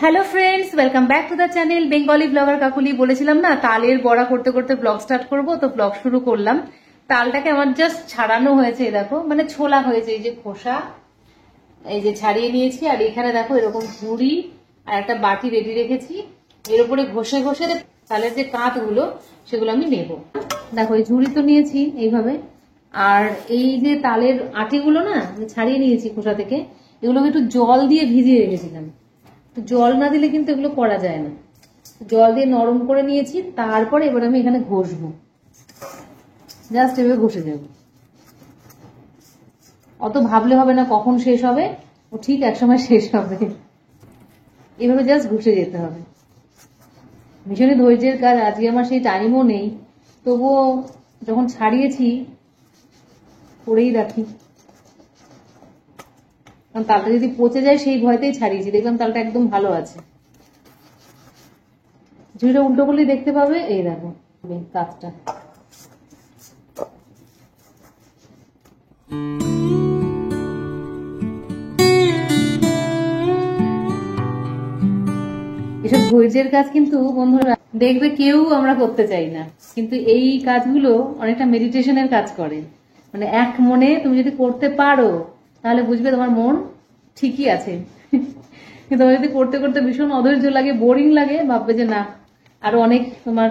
Hello friends, welcome back to the channel Bengali blogger Kakuli. বলেছিলাম না তালের বড়া করতে করতে ব্লগ স্টার্ট করব, তো ব্লগ শুরু করলাম। তালটাকে আমার জাস্ট ছাড়ানো হয়েছে, দেখো মানে ছোলা হয়েছে, এই যে খোসা এই যে ছাড়িয়ে নিয়েছি। আর এখানে দেখো এরকম ঝুড়ি আর একটা বাটি রেডি রেখেছি, এর উপরে ঘষে ঘষে তালের যে কাঁচগুলো সেগুলো আমি নেব। দেখো এই ঝুড়ি তো নিয়েছি এইভাবে, আর এই যে তালের আটিগুলো না ছাড়িয়ে নিয়েছি খোসা থেকে, এগুলো আমি একটু জল দিয়ে ভিজিয়ে রেখেছিলাম। জল না দিলে কিন্তু এগুলো করা যায় না। জল দিয়ে নরম করে নিয়েছি, তারপরে এবার আমি এখানে ঘষবো, জাস্ট এভাবে ঘষে দেব। অত ভাবলে হবে না কখন শেষ হবে, ও ঠিক একসময় শেষ হবে। এভাবে জাস্ট ঘষে যেতে হবে। ভীষণই ধৈর্যের কাজ, আজকে আমার সেই টাইমও নেই, তবুও যখন ছাড়িয়েছি করেই রাখি, কারণ তালটা যদি পচে যায় সেই ভয়তেই ছাড়িয়েছি। দেখলাম তালটা একদম ভালো আছে। ঝুড়িটা উল্টো করলেই দেখতে পাবে, এই দেখো কাজটা। এসব ধৈর্যের কাজ কিন্তু বন্ধুরা দেখবে কেউ আমরা করতে চাই না, কিন্তু এই কাজগুলো অনেকটা মেডিটেশনের কাজ করে। মানে এক মনে তুমি যদি করতে পারো তাহলে বুঝবে তোমার মন ঠিকই আছে। কিন্তু যদি করতে করতে ভীষণ অধৈর্য লাগে, বোরিং লাগে, ভাববে যে না আরো অনেক তোমার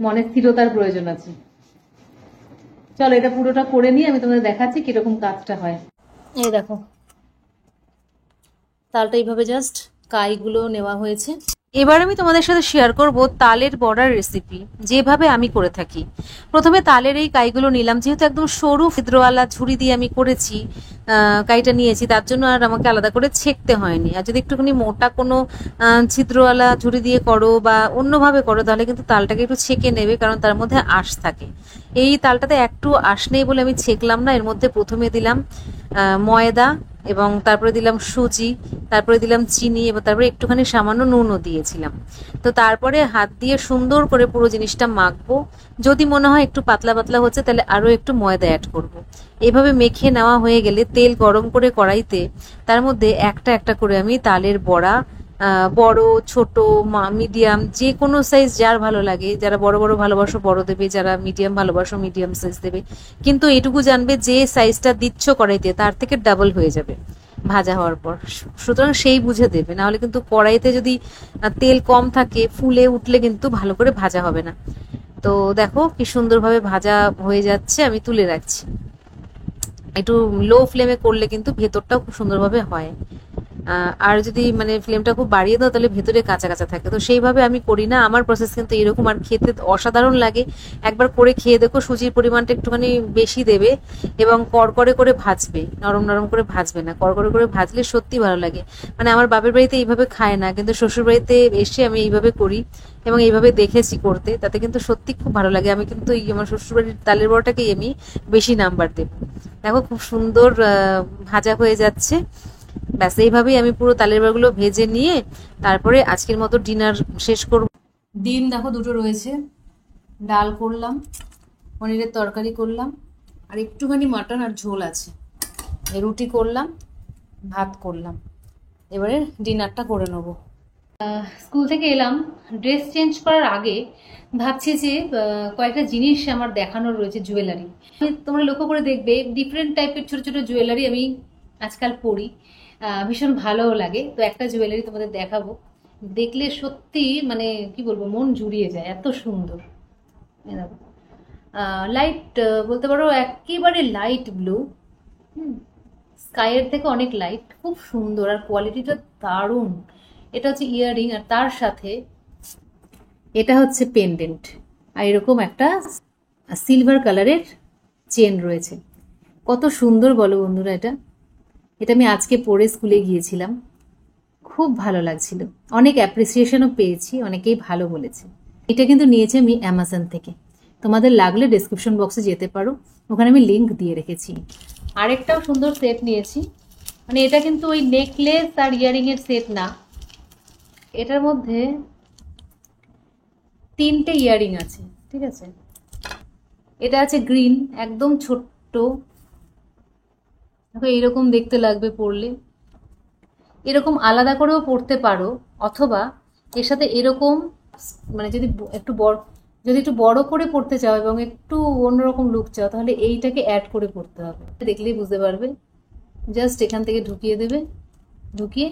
মনে স্থিরতার প্রয়োজন আছে। চলো এটা পুরোটা করে নিয়ে আমি তোমাদের দেখাচ্ছি কিরকম কাজটা হয়। এই দেখো তালটা এইভাবে জাস্ট কাইগুলো নেওয়া হয়েছে। এবার আমি তোমাদের সাথে শেয়ার করব তালের বড়ার রেসিপি, যেভাবে আমি করে থাকি। প্রথমে তালের এই কাইগুলো নিলাম, যেহেতু একদম সরু ছিদ্রওয়ালা ঝুড়ি দিয়ে আমি করেছি, কাইটা নিয়েছি, তার জন্য আর আমাকে আলাদা করে ছেঁকতে হয়নি। আর যদি একটুখানি মোটা কোনো ছিদ্রওয়ালা ঝুড়ি দিয়ে করো বা অন্যভাবে করো, তাহলে কিন্তু তালটাকে একটু ছেঁকে নেবে, কারণ তার মধ্যে আঁশ থাকে। এই তালটাতে একটু আঁশ নেই বলে আমি ছেঁকলাম না। এর মধ্যে প্রথমে দিলাম ময়দা, এবং তারপরে দিলাম সুজি, তারপরে দিলাম চিনি, এবং তারপরে একটুখানি সামান্য নুনও দিয়েছিলাম। তো তারপরে হাত দিয়ে সুন্দর করে পুরো জিনিসটা মাখবো। যদি মনে হয় একটু পাতলা পাতলা হচ্ছে, তাহলে আরো একটু ময়দা অ্যাড করব। এইভাবে মেখে নেওয়া হয়ে গেলে তেল গরম করে কড়াইতে তার মধ্যে একটা একটা করে আমি তালের বড়া, বড় ছোট মিডিয়াম যে কোনো সাইজ যার ভালো লাগে, যারা বড় বড় ভালোবাসো বড় দেবে, যারা মিডিয়াম ভালোবাসো মিডিয়াম সাইজ দেবে। কিন্তু এটুকু জানবে যে সাইজটা দিচ্ছ কড়াইতে তার থেকে ডাবল হয়ে যাবে ভাজা হওয়ার পর, সুতরাং সেই বুঝে দেবে। না হলে কিন্তু কড়াইতে যদি তেল কম থাকে ফুলে উঠলে কিন্তু ভালো করে ভাজা হবে না। তো দেখো কি সুন্দরভাবে ভাজা হয়ে যাচ্ছে, আমি তুলে রাখছি। একটু লো ফ্লেমে করলে কিন্তু ভেতরটাও খুব সুন্দরভাবে হয়। আর যদি মানে ফ্লেমটা খুব বাড়িয়ে দাও তাহলে ভেতরে কাঁচা কাঁচা থাকে। তো সেইভাবে আমি করি না, আমার প্রসেস কিন্তু এরকম, আর খেতে অসাধারণ লাগে। একবার করে খেয়ে দেখো, সুজির পরিমাণটা একটুখানি বেশি দেবে এবং কড়কড়ে করে ভাজবে, নরম নরম করে ভাজবে না, কড়কড়ে করে ভাজলে সত্যি ভালো লাগে। মানে আমার বাপের বাড়িতে এইভাবে খায় না, কিন্তু শ্বশুর বাড়িতে এসে আমি এইভাবে করি এবং এইভাবে দেখেছি করতে, তাতে কিন্তু সত্যি খুব ভালো লাগে। আমি কিন্তু আমার শ্বশুর বাড়ির তালের বড়াটাকেই আমি বেশি নাম্বার দেব। দেখো খুব সুন্দর ভাজা হয়ে যাচ্ছে। ব্যাস এইভাবেই আমি পুরো তালের বড়াগুলো ভেজে নিয়ে তারপরে আজকের মতো ডিনার শেষ করব। ডিম দেখো দুটো রয়েছে, ডাল করলাম, পনিরের তরকারি করলাম, আর একটুখানি মাটন আর ঝোল আছে, রুটি করলাম, ভাত করলাম। এবারে ডিনারটা করে নেবো। স্কুল থেকে এলাম, ড্রেস চেঞ্জ করার আগে ভাবছি যে কয়েকটা জিনিস আমার দেখানোর রয়েছে, জুয়েলারি। তোমরা লক্ষ্য করে দেখবে ডিফারেন্ট টাইপের ছোট ছোট জুয়েলারি আমি আজকাল পরি, ভীষণ ভালোও লাগে। তো একটা জুয়েলারি তোমাদের দেখাবো, দেখলে সত্যি মানে কি বলবো, মন জুড়িয়ে যায়, এত সুন্দর। দেখো লাইট বলতে পারো একেবারে লাইট ব্লু, স্কাইয়ের থেকে অনেক লাইট, খুব সুন্দর আর কোয়ালিটিটা দারুণ। এটা হচ্ছে ইয়াররিং, আর তার সাথে এটা হচ্ছে পেন্ডেন্ট, আর এরকম একটা সিলভার কালারের চেন রয়েছে। কত সুন্দর বলো বন্ধুরা। এটা এটা আমি আজকে পরে স্কুলে গিয়েছিলাম, খুব ভালো লাগছিল, অনেক অ্যাপ্রিসিয়েশনও পেয়েছি, অনেকেই ভালো বলেছে। এটা কিন্তু নিয়েছি আমি অ্যামাজন থেকে, তোমাদের লাগলে ডেসক্রিপশন বক্সে যেতে পারো, ওখানে আমি লিঙ্ক দিয়ে রেখেছি। আরেকটাও সুন্দর সেট নিয়েছি, মানে এটা কিন্তু ওই নেকলেস আর ইয়ারিং এর সেট না, এটার মধ্যে 3টে ইয়ারিং আছে, ঠিক আছে। এটা আছে গ্রিন, একদম ছোট্ট, দেখো এইরকম দেখতে লাগবে পরলে। এরকম আলাদা করেও পরতে পারো, অথবা এর সাথে এরকম মানে যদি একটু বড়, যদি একটু বড় করে পরতে চাও এবং একটু অন্যরকম লুক চাও, তাহলে এইটাকে অ্যাড করে পরতে হবে। দেখলেই বুঝতে পারবে। জাস্ট এখান থেকে ঢুকিয়ে দেবে, ঢুকিয়ে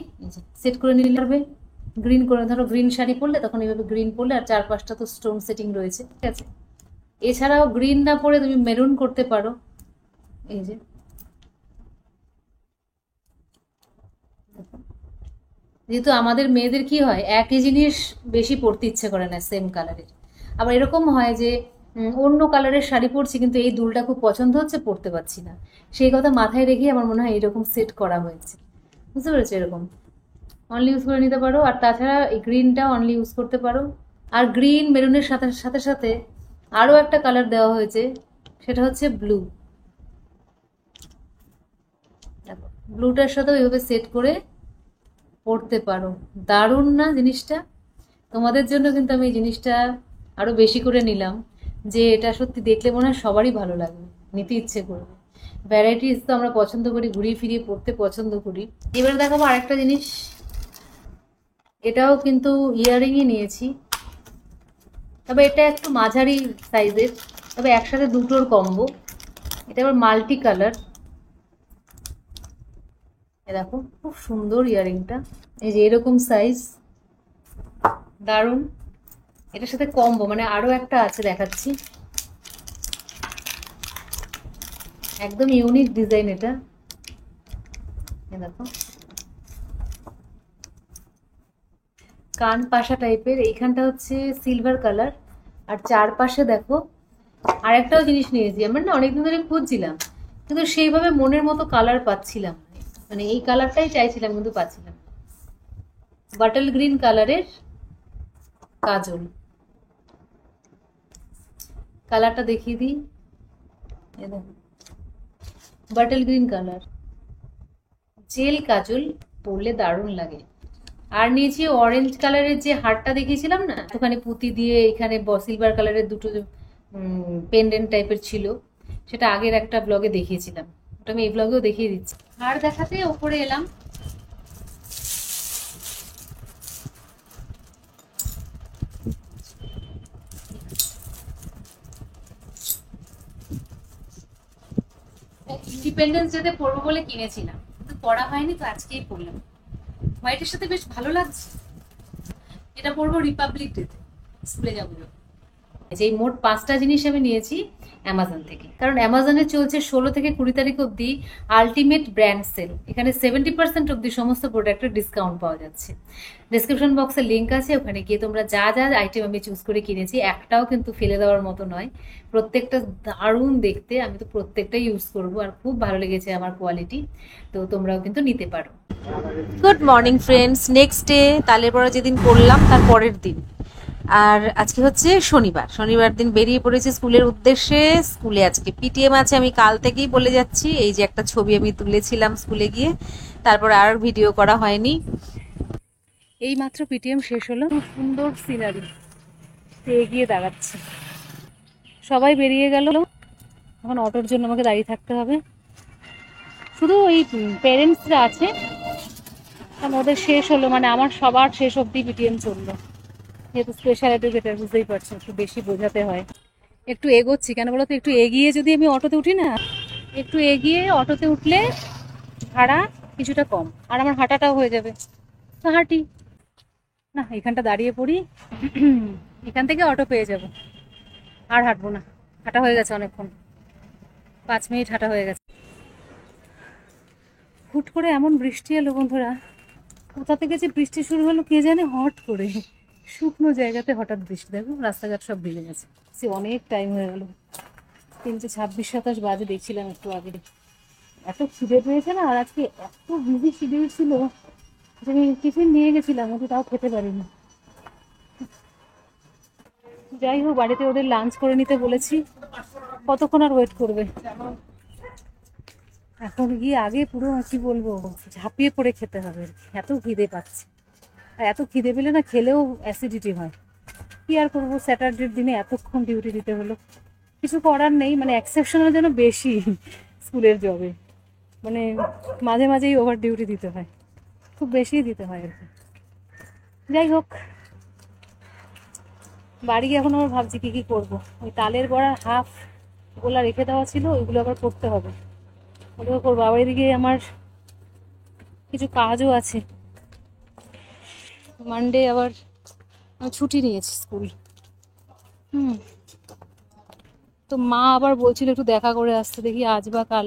সেট করে নিলে পারবে। গ্রিন করে, ধরো গ্রিন শাড়ি পরলে তখন এইভাবে গ্রিন পরলে, আর 4-5টা তো স্টোন সেটিং রয়েছে, ঠিক আছে। এছাড়াও গ্রিন না পরে তুমি মেরুন করতে পারো, এই যে যেহেতু আমাদের মেয়েদের কি হয়, একই জিনিস বেশি পরতে ইচ্ছে করে না সেম কালারের। আবার এরকম হয় যে অন্য কালারের শাড়ি পরছি কিন্তু এই দুলটা খুব পছন্দ হচ্ছে, পরতে পারছি না। সেই কথা মাথায় রেখে আমার মনে হয় এরকম সেট করা হয়েছে, বুঝতে পেরেছো? এরকম অনলি ইউজ করে নিতে পারো। আর তাছাড়া এই গ্রিনটা অনলি ইউজ করতে পারো। আর গ্রিন মেরুনের সাথে সাথে সাথে আরও একটা কালার দেওয়া হয়েছে, সেটা হচ্ছে ব্লু। দেখো ব্লুটার সাথেও এইভাবে সেট করে পড়তে পারো। দারুণ না জিনিসটা? তোমাদের জন্য কিন্তু আমি এই জিনিসটা আরো বেশি করে নিলাম, যে এটা সত্যি দেখলে মনে হয় সবারই ভালো লাগবে, নিতে ইচ্ছে করবে। ভ্যারাইটিস তো আমরা পছন্দ করি, ঘুরিয়ে ফিরিয়ে পড়তে পছন্দ করি। এবারে দেখাবো আরেকটা জিনিস, এটাও কিন্তু ইয়াররিংই নিয়েছি, তবে এটা একটু মাঝারি সাইজের, তবে একসাথে দুটোর কম্বো। এটা আবার মাল্টি কালার। দেখো খুব সুন্দর ইয়াররিংটা, এই যে এরকম সাইজ, দারুণ। এটার সাথে কম্বো, মানে আরো একটা আছে দেখাচ্ছি, একদম ইউনিক ডিজাইন এটা। দেখো কান পাশা টাইপের, এইখানটা হচ্ছে সিলভার কালার, আর চারপাশে দেখো। আর একটাও জিনিস নিয়েছি, আমরা না অনেকদিন ধরে খুঁজছিলাম কিন্তু সেইভাবে মনের মতো কালার পাচ্ছিলাম, মানে এই কালারটাই চাইছিলাম কিন্তু পাচ্ছিলাম। বাটল গ্রিন কালারের কাজল, কালারটা দেখিয়ে দিই, বাটল গ্রিন কালার, জেল কাজল পরলে দারুণ লাগে। আর নিয়েছি অরেঞ্জ কালারের যে হারটা দেখিয়েছিলাম না, ওখানে পুঁতি দিয়ে এখানে সিলভার কালারের দুটো পেন্ডেন্ট টাইপের ছিল, সেটা আগের একটা ব্লগে দেখিয়েছিলাম, ওটা আমি এই ব্লগেও দেখিয়ে দিচ্ছি। হার দেখাতে ওপরে এলাম। ইন্ডিপেন্ডেন্স ডেতে পরবো বলে কিনেছিলাম, কিন্তু পরা হয়নি, তো আজকেই পরলাম। হোয়াইটের সাথে বেশ ভালো লাগছে। এটা পরবো রিপাবলিক ডেতে, স্কুলে যাবো। এই মোট 5টা জিনিস আমি নিয়েছি অ্যামাজন থেকে, কারণ অ্যামাজনে চলছে 16 থেকে 20 তারিখ অব্দি আলটিমেট ব্র্যান্ড সেল। এখানে 70% অব্দি সমস্ত প্রোডাক্টের ডিসকাউন্ট পাওয়া যাচ্ছে। ডিসক্রিপশন বক্সে লিঙ্ক আছে, ওখানে গিয়ে তোমরা যা যা আইটেম আমি চুজ করে কিনেছি, একটাও কিন্তু ফেলে দেওয়ার মতো নয়, প্রত্যেকটা দারুণ দেখতে। আমি তো প্রত্যেকটাই ইউজ করবো, আর খুব ভালো লেগেছে আমার কোয়ালিটি, তো তোমরাও কিন্তু নিতে পারো। Good morning friends, next day তালের বড়া যেদিন করলাম তার পরের দিন, আর আজকে হচ্ছে শনিবার দিন বেরিয়ে পড়েছি স্কুলের উদ্দেশ্যে। স্কুলে আজকে পিটিএম আছে, আমি কাল থেকেই বলে যাচ্ছি। এই যে একটা ছবি আমি তুলেছিলাম স্কুলে গিয়ে, তারপর আর ভিডিও করা হয়নি। এই মাত্র পিটিএম শেষ হলো, সুন্দর সিনারি, এগিয়ে দাঁড়াচ্ছে, সবাই বেরিয়ে গেল, এখন অটোর জন্য আমাকে দাঁড়িয়ে থাকতে হবে। শুধু ওই প্যারেন্টসরা আছে, কারণ ওদের শেষ হলো, মানে আমার সবার শেষ অবধি পিটিএম চললো, যেহেতু স্পেশাল এডুকেটার বুঝতেই পারছো, একটু বেশি বোঝাতে হয়। একটু এগোচ্ছি কেন বলো তো, একটু এগিয়ে যদি আমি অটোতে উঠি না, একটু এগিয়ে অটোতে উঠলে ভাড়া কিছুটা কম, আর আমার হাঁটাটাও হয়ে যাবে, তো হাঁটি না, এখানটা দাঁড়িয়ে পড়ি, এখান থেকে অটো পেয়ে যাব, আর হাঁটবো না, হাঁটা হয়ে গেছে অনেকক্ষণ, 5 মিনিট হাঁটা হয়ে গেছে। হুট করে এমন বৃষ্টি এলো বন্ধুরা, কোথা থেকে যে বৃষ্টি শুরু হলো কে জানে, হট করে শুকনো জায়গাতে হঠাৎ বৃষ্টি, দেখো রাস্তাঘাট সব ভিজে গেছে। সে অনেক টাইম হয়ে গেল, 3:26-27 বাজে, দেখছিলাম একটু আগে। এত খিদে পেয়েছে না, আর আজকে এত বিজি শিডিউল ছিল যে আমি টিফিন নিয়ে গেছিলাম, ওকে তাও খেতে পারিনি। যাই হোক, বাড়িতে ওদের লাঞ্চ করে নিতে বলেছি, কতক্ষণ আর ওয়েট করবে। এখন গিয়ে আগে পুরো কি বলবো, ঝাঁপিয়ে পড়ে খেতে হবে, এত খিদে পাচ্ছে। আর এত খিদে পেলে না খেলেও অ্যাসিডিটি হয়, কি আর করবো, স্যাটারডের দিনে এতক্ষণ ডিউটি দিতে হলো, কিছু করার নেই, মানে এক্সেপশনাল যেন বেশি স্কুলের জবে, মানে মাঝে মাঝেই ওভার ডিউটি দিতে হয়, খুব বেশি দিতে হয় আর কি। যাই হোক, বাড়ি গিয়ে এখন আবার ভাবছি কি কি করবো। ওই তালের বড়ার হাফ গোলা রেখে দেওয়া ছিল, ওইগুলো আবার করতে হবে, ওগুলো করবো। আবার এদিকে আমার কিছু কাজও আছে, মানডে আবার আমি ছুটি নিয়েছি স্কুল। তো মা আবার বলছিল একটু দেখা করে আসতে, দেখি আজ বা কাল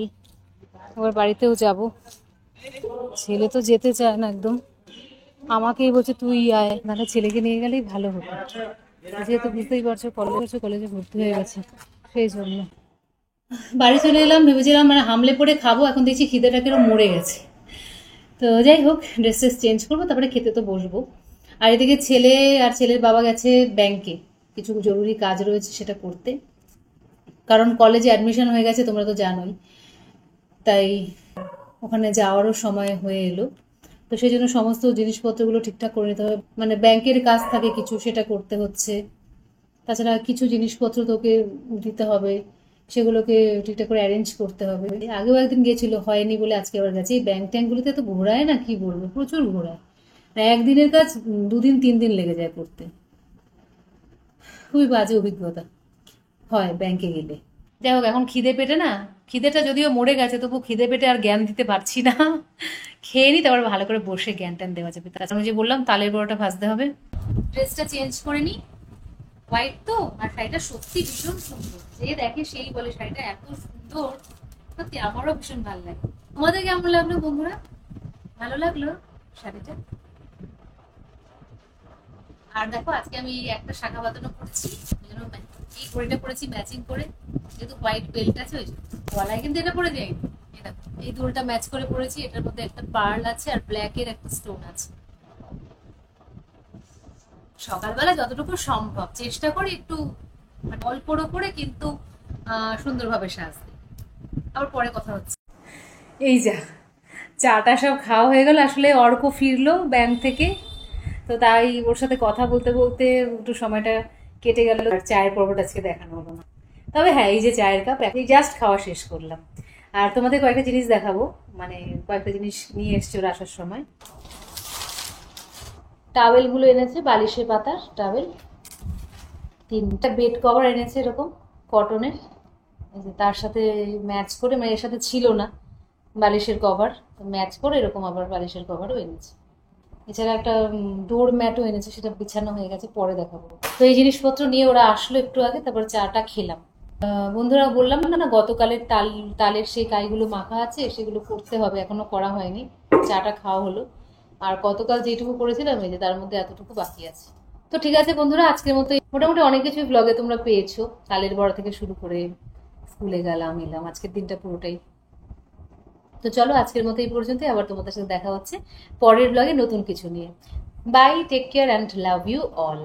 আবার বাড়িতেও যাব। ছেলে তো যেতে চায় না একদম, আমাকেই বলছে তুই আয়, নাহলে ছেলেকে নিয়ে গেলেই ভালো হতো। যেহেতু বুঝতেই পারছো কলেজে ভর্তি হয়ে গেছে, সেই জন্য বাড়ি চলে এলাম। ভেবেছিলাম মানে হামলে পড়ে খাবো, এখন দেখছি খিদেটা কিরম মরে গেছে। তো যাই হোক, ড্রেস চেঞ্জ করবো, তারপরে খেতে তো বসবো। আর এদিকে ছেলে আর ছেলের বাবা গেছে ব্যাংকে, কিছু জরুরি কাজ রয়েছে সেটা করতে, কারণ কলেজে অ্যাডমিশন হয়ে গেছে তোমরা তো জানোই, তাই ওখানে যাওয়ারও সময় হয়ে এলো। তো সেই জন্য সমস্ত জিনিসপত্রগুলো ঠিকঠাক করে নিতে হবে, মানে ব্যাংকের কাজ থাকে কিছু, সেটা করতে হচ্ছে। তাছাড়া কিছু জিনিসপত্র তোকে দিতে হবে, সেগুলোকে ঠিকঠাক করে অ্যারেঞ্জ করতে হবে। আগেও একদিন গেছিল, হয়নি বলে আজকে আবার গেছে। এই ব্যাংক ট্যাঙ্কগুলোতে তো ঘোরায় না, কি বলবো, প্রচুর ঘোরায়। একদিনের কাজ 2 দিন 3 দিন লেগে যায় করতে, খুবই বাজে অভিজ্ঞতা হয় ব্যাংকে গেলে। যাই হোক, এখন খিদে পেটে না, খিদেটা যদিও মরে গেছে, তবু খিদে পেটে আর জ্ঞান দিতে পারছি না। খেয়ে নি, তারপর ভালো করে বসে জ্ঞান ট্যান দেওয়া যাবে। তাছাড়া যে বললাম তালের বড়াটা ভাজতে হবে। ড্রেসটা চেঞ্জ করে নি, হোয়াইট তো, আর শাড়িটা সত্যি ভীষণ সুন্দর। যে দেখে সেই বলে শাড়িটা এত সুন্দর, সত্যি আমারও ভীষণ ভালো লাগে। তোমাদের কেমন লাগলো বন্ধুরা? ভালো লাগলো শাড়িটা? আর দেখো, আজকে আমি একটা শাখা বাঁধানো করছি, এই ঘড়িটা পরেছি ম্যাচিং করে, যেহেতু হোয়াইট বেল্ট আছে ওই জন্য। গলায় কিন্তু এটা পরে যায়নি, এই দুলটা ম্যাচ করে পরেছি, এটার মধ্যে একটা পার্ল আছে আর ব্ল্যাকের একটা স্টোন আছে। সকালবেলা যতটুকু সম্ভব চেষ্টা করি একটু অল্পর ওপরে, কিন্তু সুন্দরভাবে সাজতে। আবার পরে কথা হচ্ছে। এই যা, চাটা সব খাওয়া হয়ে গেল। আসলে অর্ক ফিরলো ব্যাংক থেকে, তো তাই ওর সাথে কথা বলতে বলতে একটু সময়টা কেটে গেল। আর চায়ের পর্বটা আজকে দেখানো হলো না। তবে হ্যাঁ, এই যে চায়ের কাপ, এই জাস্ট খাওয়া শেষ করলাম। আর তোমাদের কয়েকটা জিনিস দেখাবো, মানে কয়েকটা জিনিস নিয়ে এসছে ওরা আসার সময়। টাওয়েলগুলো এনেছে, বালিশের পাতার টাওয়েল। 3টা বেড কভার এনেছে এরকম কটনের, তার সাথে ম্যাচ করে, মানে এর সাথে ছিল না বালিশের কভার, ম্যাচ করে এরকম আবার বালিশের কভারও এনেছে। এছাড়া একটা ডোর ম্যাটও এনেছে, সেটা বিছানো হয়ে গেছে, পরে দেখাবো। তো এই জিনিসপত্র নিয়ে ওরা আসলো একটু আগে, তারপর চাটা খেলাম। বন্ধুরা বললাম না গতকালের তালের সেই কাইগুলো মাখা আছে, সেগুলো করতে হবে, এখনো করা হয়নি। চাটা খাওয়া হলো, আর গতকাল যেটুকু করেছিলাম এই যে তার মধ্যে এতটুকু বাকি আছে। তো ঠিক আছে বন্ধুরা, আজকের মতো মোটামুটি অনেক কিছু ব্লগে তোমরা পেয়েছো, তালের বড়া থেকে শুরু করে স্কুলে গেলাম এলাম, আজকের দিনটা পুরোটাই। তো চলো আজকের মতো এই পর্যন্তই, আবার তোমাদের সাথে দেখা হচ্ছে পরের ব্লগে নতুন কিছু নিয়ে। Bye, take care and love you all.